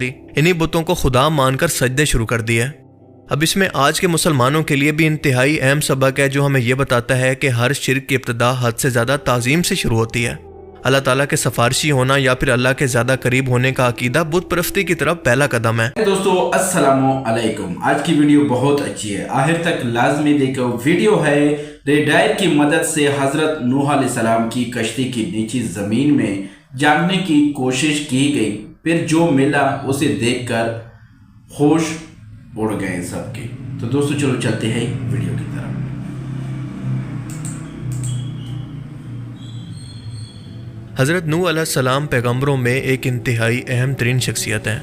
انہی بتوں کو خدا مان کر سجدے شروع کر دیے۔ اب اس میں آج کے مسلمانوں کے لیے بھی انتہائی اہم سبق ہے جو ہمیں یہ بتاتا ہے کہ ہر شرک کی ابتدا حد سے زیادہ تعظیم سے شروع ہوتی ہے۔ اللہ تعالیٰ کے سفارشی ہونا یا پھر اللہ کے زیادہ قریب ہونے کا عقیدہ بت پرستی کی طرف پہلا قدم ہے۔ دوستو السلام علیکم، آج کی ویڈیو بہت اچھی ہے، آخر تک لازمی دیکھو۔ ویڈیو ہے ریڈائر کی مدد سے حضرت نوح علیہ السلام کی کشتی کی نیچی زمین میں جاننے کی کوشش کی گئی، پھر جو ملا اسے دیکھ کر ہوش اڑ گئے سب کے۔ تو دوستو چلو چلتے ہیں ویڈیو کی طرف۔ حضرت نوح علیہ السلام پیغمبروں میں ایک انتہائی اہم ترین شخصیت ہیں۔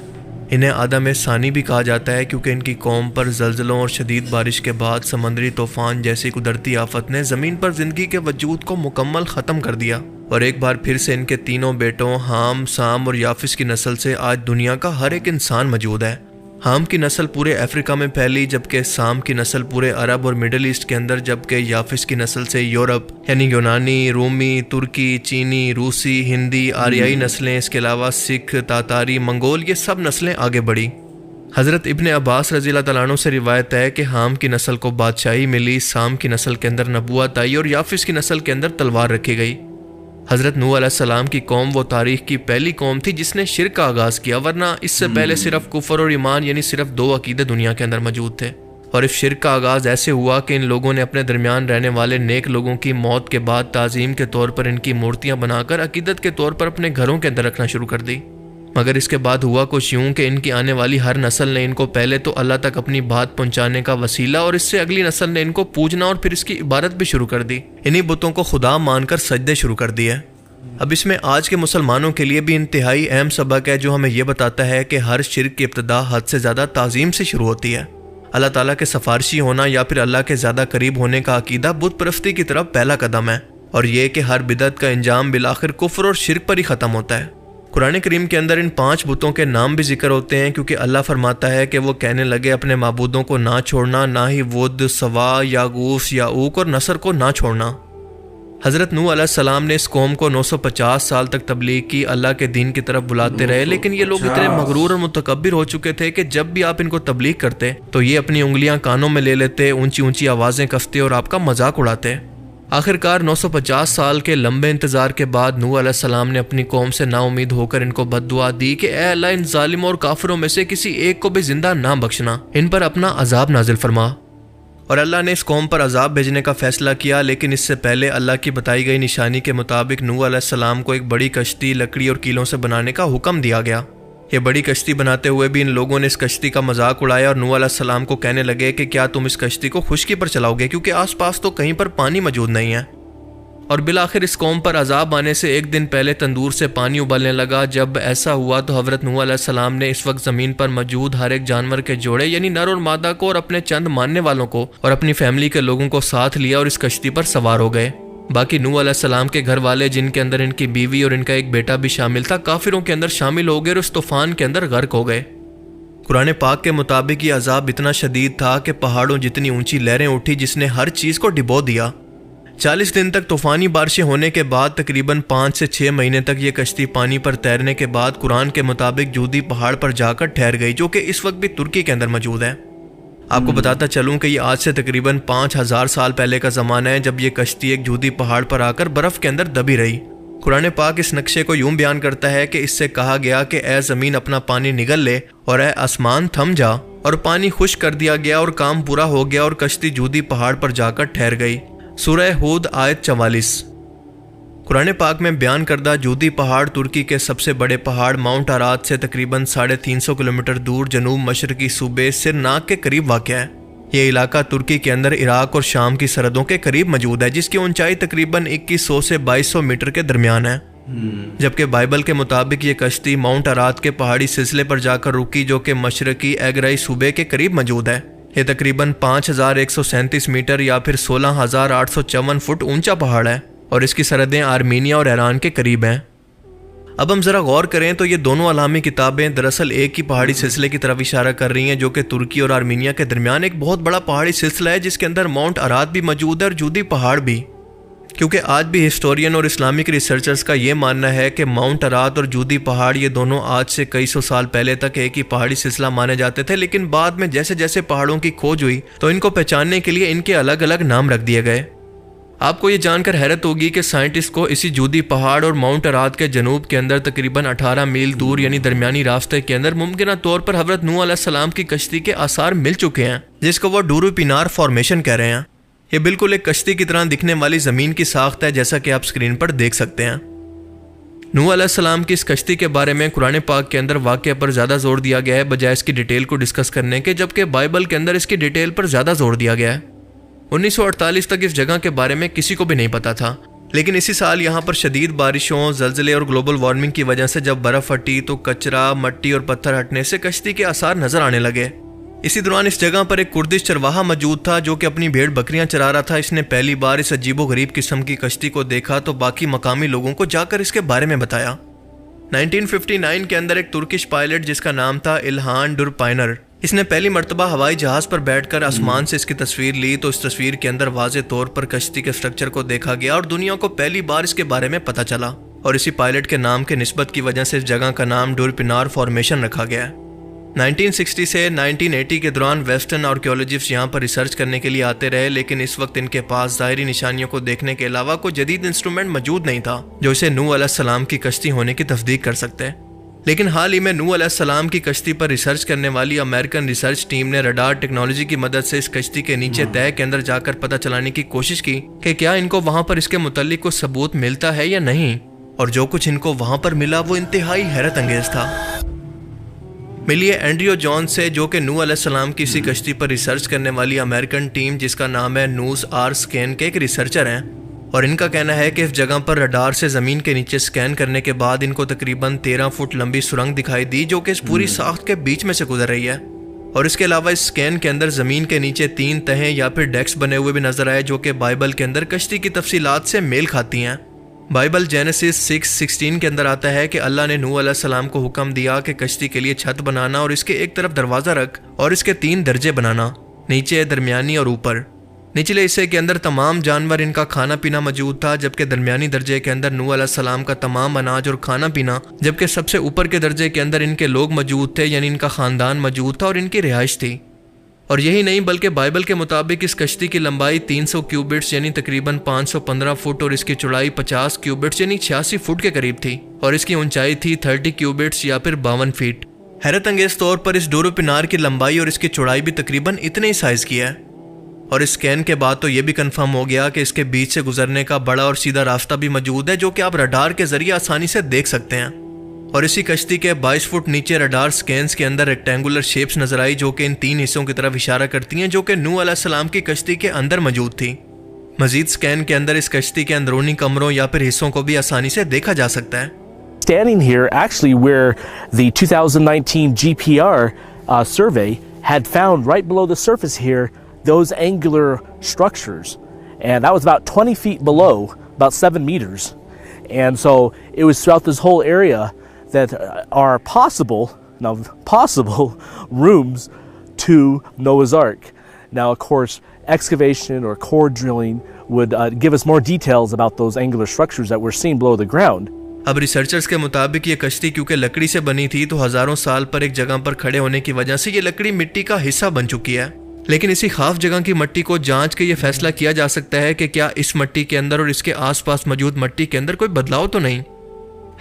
انہیں آدم ثانی بھی کہا جاتا ہے کیونکہ ان کی قوم پر زلزلوں اور شدید بارش کے بعد سمندری طوفان جیسی قدرتی آفت نے زمین پر زندگی کے وجود کو مکمل ختم کر دیا، اور ایک بار پھر سے ان کے تینوں بیٹوں حام، سام اور یافس کی نسل سے آج دنیا کا ہر ایک انسان موجود ہے۔ حام کی نسل پورے افریقہ میں پھیلی، جبکہ سام کی نسل پورے عرب اور مڈل ایسٹ کے اندر، جبکہ یافس کی نسل سے یورپ یعنی یونانی، رومی، ترکی، چینی، روسی، ہندی، آریائی نسلیں، اس کے علاوہ سکھ، تاتاری، منگول، یہ سب نسلیں آگے بڑھی۔ حضرت ابن عباس رضی اللہ تعالیٰ عنہ سے روایت ہے کہ حام کی نسل کو بادشاہی ملی، سام کی نسل کے اندر نبوت آئی اور یافس کی نسل کے اندر تلوار رکھی گئی۔ حضرت نوح علیہ السلام کی قوم وہ تاریخ کی پہلی قوم تھی جس نے شرک کا آغاز کیا، ورنہ اس سے پہلے صرف کفر اور ایمان یعنی صرف دو عقیدے دنیا کے اندر موجود تھے۔ اور اس شرک کا آغاز ایسے ہوا کہ ان لوگوں نے اپنے درمیان رہنے والے نیک لوگوں کی موت کے بعد تعظیم کے طور پر ان کی مورتیاں بنا کر عقیدت کے طور پر اپنے گھروں کے اندر رکھنا شروع کر دی۔ مگر اس کے بعد ہوا کچھ یوں کہ ان کی آنے والی ہر نسل نے ان کو پہلے تو اللہ تک اپنی بات پہنچانے کا وسیلہ، اور اس سے اگلی نسل نے ان کو پوجنا اور پھر اس کی عبادت بھی شروع کر دی۔ انہی بتوں کو خدا مان کر سجدے شروع کر دیے۔ اب اس میں آج کے مسلمانوں کے لیے بھی انتہائی اہم سبق ہے جو ہمیں یہ بتاتا ہے کہ ہر شرک کی ابتدا حد سے زیادہ تعظیم سے شروع ہوتی ہے۔ اللہ تعالیٰ کے سفارشی ہونا یا پھر اللہ کے زیادہ قریب ہونے کا عقیدہ بت پرستی کی طرف پہلا قدم ہے، اور یہ کہ ہر بدعت کا انجام بالآخر کفر اور شرک پر ہی ختم ہوتا ہے۔ قرآن کریم کے اندر ان 5 بتوں کے نام بھی ذکر ہوتے ہیں، کیونکہ اللہ فرماتا ہے کہ وہ کہنے لگے اپنے معبودوں کو نہ چھوڑنا، نہ ہی ود، سوا، یاغوث، یعوق اور نصر کو نہ چھوڑنا۔ حضرت نوح علیہ السلام نے اس قوم کو 950 سال تک تبلیغ کی، اللہ کے دین کی طرف بلاتے رہے، لیکن یہ لوگ اتنے مغرور اور متکبر ہو چکے تھے کہ جب بھی آپ ان کو تبلیغ کرتے تو یہ اپنی انگلیاں کانوں میں لے لیتے، اونچی اونچی آوازیں کستے اور آپ کا مذاق اڑاتے۔ آخرکار 950 سال کے لمبے انتظار کے بعد نوح علیہ السلام نے اپنی قوم سے نا امید ہو کر ان کو بد دعا دی کہ اے اللہ، ان ظالموں اور کافروں میں سے کسی ایک کو بھی زندہ نہ بخشنا، ان پر اپنا عذاب نازل فرما۔ اور اللہ نے اس قوم پر عذاب بھیجنے کا فیصلہ کیا، لیکن اس سے پہلے اللہ کی بتائی گئی نشانی کے مطابق نوح علیہ السلام کو ایک بڑی کشتی لکڑی اور کیلوں سے بنانے کا حکم دیا گیا۔ یہ بڑی کشتی بناتے ہوئے بھی ان لوگوں نے اس کشتی کا مذاق اڑایا اور نوح علیہ السلام کو کہنے لگے کہ کیا تم اس کشتی کو خشکی پر چلاؤ گے، کیونکہ آس پاس تو کہیں پر پانی موجود نہیں ہے۔ اور بالآخر اس قوم پر عذاب آنے سے ایک دن پہلے تندور سے پانی ابلنے لگا۔ جب ایسا ہوا تو حضرت نوح علیہ السلام نے اس وقت زمین پر موجود ہر ایک جانور کے جوڑے یعنی نر اور مادہ کو اور اپنے چند ماننے والوں کو اور اپنی فیملی کے لوگوں کو ساتھ لیا اور اس کشتی پر سوار ہو گئے۔ باقی نوح علیہ السلام کے گھر والے، جن کے اندر ان کی بیوی اور ان کا ایک بیٹا بھی شامل تھا، کافروں کے اندر شامل ہو گئے اور اس طوفان کے اندر غرق ہو گئے۔ قرآن پاک کے مطابق یہ عذاب اتنا شدید تھا کہ پہاڑوں جتنی اونچی لہریں اٹھی جس نے ہر چیز کو ڈبو دیا۔ 40 دن تک طوفانی بارشیں ہونے کے بعد تقریباً 5 سے 6 مہینے تک یہ کشتی پانی پر تیرنے کے بعد قرآن کے مطابق جودی پہاڑ پر جا کر ٹھہر گئی، جو کہ اس وقت بھی ترکی کے اندر موجود ہے۔ آپ کو بتاتا چلوں کہ یہ آج سے تقریباً 5000 سال پہلے کا زمانہ ہے جب یہ کشتی ایک جودی پہاڑ پر آ کر برف کے اندر دبی رہی۔ قرآن پاک اس نقشے کو یوں بیان کرتا ہے کہ اس سے کہا گیا کہ اے زمین اپنا پانی نگل لے اور اے آسمان تھم جا، اور پانی خشک کر دیا گیا اور کام پورا ہو گیا اور کشتی جودی پہاڑ پر جا کر ٹھہر گئی۔ سورہ ہود آیت 44۔ قرآن پاک میں بیان کردہ جودی پہاڑ ترکی کے سب سے بڑے پہاڑ ماؤنٹ آرات سے تقریباً 350 کلومیٹر دور جنوب مشرقی صوبے سرناک کے قریب واقع ہے۔ یہ علاقہ ترکی کے اندر عراق اور شام کی سرحدوں کے قریب موجود ہے، جس کی اونچائی تقریباً 2100 سے 2200 میٹر کے درمیان ہے۔ جبکہ بائبل کے مطابق یہ کشتی ماؤنٹ آرات کے پہاڑی سلسلے پر جا کر رکی، جو کہ مشرقی ایگرائی صوبے کے قریب موجود ہے۔ یہ تقریباً 5137 میٹر یا پھر 16854 فٹ اونچا پہاڑ ہے، اور اس کی سرحدیں آرمینیا اور ایران کے قریب ہیں۔ اب ہم ذرا غور کریں تو یہ دونوں علامی کتابیں دراصل ایک ہی پہاڑی سلسلے کی طرف اشارہ کر رہی ہیں، جو کہ ترکی اور آرمینیا کے درمیان ایک بہت بڑا پہاڑی سلسلہ ہے، جس کے اندر ماؤنٹ آرات بھی موجود ہے اور جودی پہاڑ بھی۔ کیونکہ آج بھی ہسٹورین اور اسلامک ریسرچرز کا یہ ماننا ہے کہ ماؤنٹ ارات اور جودی پہاڑ یہ دونوں آج سے کئی سو سال پہلے تک ایک ہی پہاڑی سلسلہ مانے جاتے تھے، لیکن بعد میں جیسے جیسے پہاڑوں کی کھوج ہوئی تو ان کو پہچاننے کے لیے ان کے الگ الگ نام رکھ دیے گئے۔ آپ کو یہ جان کر حیرت ہوگی کہ سائنٹسٹ کو اسی جودی پہاڑ اور ماؤنٹ ارات کے جنوب کے اندر تقریباً 18 میل دور یعنی درمیانی راستے کے اندر ممکنہ طور پر حضرت نوح علیہ السلام کی کشتی کے آثار مل چکے ہیں، جس کو وہ ڈورو پینار فارمیشن کہہ رہے ہیں۔ یہ بالکل ایک کشتی کی طرح دکھنے والی زمین کی ساخت ہے، جیسا کہ آپ سکرین پر دیکھ سکتے ہیں۔ نوح علیہ السلام کی اس کشتی کے بارے میں قرآن پاک کے اندر واقعہ پر زیادہ زور دیا گیا ہے بجائے اس کی ڈیٹیل کو ڈسکس کرنے کے، جبکہ بائبل کے اندر اس کی ڈیٹیل پر زیادہ زور دیا گیا ہے۔ 1948 تک اس جگہ کے بارے میں کسی کو بھی نہیں پتا تھا، لیکن اسی سال یہاں پر شدید بارشوں، زلزلے اور گلوبل وارمنگ کی وجہ سے جب برف ہٹی تو کچرا، مٹی اور پتھر ہٹنے سے کشتی کے آثار نظر آنے لگے۔ اسی دوران اس جگہ پر ایک کردش چرواہا موجود تھا جو کہ اپنی بھیڑ بکریاں چرا رہا تھا۔ اس نے پہلی بار اس عجیب و غریب قسم کی کشتی کو دیکھا تو باقی مقامی لوگوں کو جا کر اس کے بارے میں بتایا۔ 1959 کے اندر ایک ترکش پائلٹ جس کا نام تھا الہان ڈورپائنر، اس نے پہلی مرتبہ ہوائی جہاز پر بیٹھ کر آسمان سے اس کی تصویر لی تو اس تصویر کے اندر واضح طور پر کشتی کے سٹرکچر کو دیکھا گیا اور دنیا کو پہلی بار اس کے بارے میں پتہ چلا، اور اسی پائلٹ کے نام کے نسبت کی وجہ سے اس جگہ کا نام ڈورپینار فارمیشن رکھا گیا۔ 1960 سے 1980 کے دوران ویسٹرن آرکیولوجسٹ یہاں پر ریسرچ کرنے کے لیے آتے رہے، لیکن اس وقت ان کے پاس ظاہری نشانیوں کو دیکھنے کے علاوہ کوئی جدید انسٹرومنٹ موجود نہیں تھا جو اسے نوح علیہ السلام کی کشتی ہونے کی تصدیق کر سکتے۔ لیکن حال ہی میں نوح علیہ السلام کی کشتی پر ریسرچ کرنے والی امریکن ریسرچ ٹیم نے رڈار ٹیکنالوجی کی مدد سے اس کشتی کے نیچے تہہ کے اندر جا کر پتہ چلانے کی کوشش کی کہ کیا ان کو وہاں پر اس کے متعلق کوئی ثبوت ملتا ہے یا نہیں، اور جو کچھ ان کو وہاں پر ملا وہ انتہائی حیرت انگیز تھا۔ ملیے اینڈریو جون سے، جو کہ نوح علیہ السلام کی اسی کشتی پر ریسرچ کرنے والی امریکن ٹیم جس کا نام ہے نوز آر سکین کے ایک ریسرچر ہیں، اور ان کا کہنا ہے کہ اس جگہ پر رڈار سے زمین کے نیچے سکین کرنے کے بعد ان کو تقریباً 13 فٹ لمبی سرنگ دکھائی دی جو کہ اس پوری ساخت کے بیچ میں سے گزر رہی ہے، اور اس کے علاوہ اس سکین کے اندر زمین کے نیچے 3 تہیں یا پھر ڈیکس بنے ہوئے بھی نظر آئے جو کہ بائبل کے اندر کشتی کی تفصیلات سے میل کھاتی ہیں۔ بائبل جینیسس 6:16 کے اندر آتا ہے کہ اللہ نے نوح علیہ السلام کو حکم دیا کہ کشتی کے لیے چھت بنانا اور اس کے ایک طرف دروازہ رکھ اور اس کے 3 درجے بنانا، نیچے، درمیانی اور اوپر۔ نچلے حصے کے اندر تمام جانور ان کا کھانا پینا موجود تھا، جبکہ درمیانی درجے کے اندر نوح علیہ السلام کا تمام اناج اور کھانا پینا، جبکہ سب سے اوپر کے درجے کے اندر ان کے لوگ موجود تھے، یعنی ان کا خاندان موجود تھا اور ان کی رہائش تھی۔ اور یہی نہیں بلکہ بائبل کے مطابق اس کشتی کی لمبائی 300 کیوبٹس یعنی تقریباً 515 فٹ اور اس کی چوڑائی 50 کیوبٹس یعنی 86 فٹ کے قریب تھی، اور اس کی اونچائی تھی 30 کیوبٹس یا پھر 52 فیٹ۔ حیرت انگیز طور پر اس ڈورو پینار کی لمبائی اور اس کی چوڑائی بھی تقریباً اتنے ہی سائز کی ہے، اور اس سکین کے بعد تو یہ بھی کنفرم ہو گیا کہ اس کے بیچ سے گزرنے کا بڑا اور سیدھا راستہ بھی موجود ہے جو کہ آپ رڈار کے ذریعے آسانی سے دیکھ سکتے ہیں۔ اور اسی کشتی کے 22 فٹ نیچے رڈار سکینز کے اندر ریکٹینگولر شیپس نظر آئی جو کہ ان 3 حصوں کی طرف اشارہ کرتی ہیں جو کہ نوح علیہ السلام کی کشتی کے اندر موجود تھی۔ مزید سکین کے اندر اس کشتی کے اندرونی کمروں یا پھر حصوں کو بھی آسانی سے دیکھا جا سکتا ہے۔ Standing here actually where the 2019 GPR survey had found right below the surface here those angular structures, and that was about 20 feet below, about 7 meters, and so it was throughout this whole area that are possible rooms to Noah's Ark. Now, of course, excavation or core drilling would give us more details about those angular structures that we're seeing below the ground. اب researchers کے مطابق یہ کشتی کیونکہ لکڑی سے بنی تھی تو ہزاروں سال پر ایک جگہ پر کھڑے ہونے کی وجہ سے یہ لکڑی مٹی کا حصہ بن چکی ہے، لیکن اسی خاص جگہ کی مٹی کو جانچ کے یہ فیصلہ کیا جا سکتا ہے کہ کیا اس مٹی کے اندر اور اس کے آس پاس موجود مٹی کے اندر کوئی بدلاؤ تو نہیں۔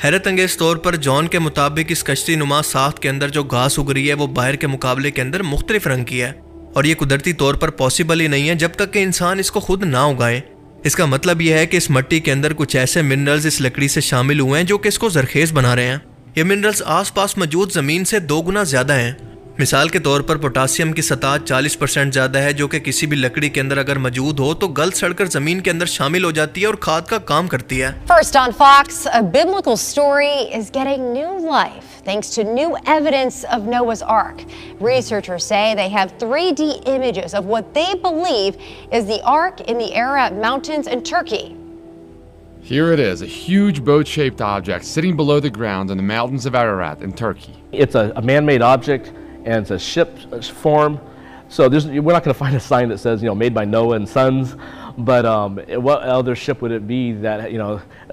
حیرت انگیز طور پر جان کے مطابق اس کشتی نما ساخت کے اندر جو گھاس اگ رہی ہے وہ باہر کے مقابلے کے اندر مختلف رنگ کی ہے، اور یہ قدرتی طور پر پاسبل ہی نہیں ہے جب تک کہ انسان اس کو خود نہ اگائے۔ اس کا مطلب یہ ہے کہ اس مٹی کے اندر کچھ ایسے منرلز اس لکڑی سے شامل ہوئے ہیں جو کہ اس کو زرخیز بنا رہے ہیں۔ یہ منرلز آس پاس موجود زمین سے 2 گنا زیادہ ہیں۔ مثال کے طور پر پوٹاسیم کی سطح 40% زیادہ ہے جو کہ کسی بھی لکڑی کے اندر اگر موجود ہو تو گل سڑ کر زمین کے اندر شامل ہو جاتی ہے اور کھاد کا کام کرتی ہے۔ First on Fox, a biblical story is getting new life thanks to new evidence of Noah's Ark. Researchers say they have 3D images of what they believe is the Ark in the Ararat Mountains in Turkey. Here it is, a huge boat-shaped object sitting below the ground in the mountains of Ararat in Turkey. It's a man-made object, and it's a ship form. So we're not going to find a sign that says, made by Noah and Sons But what other ship would it be that, you know,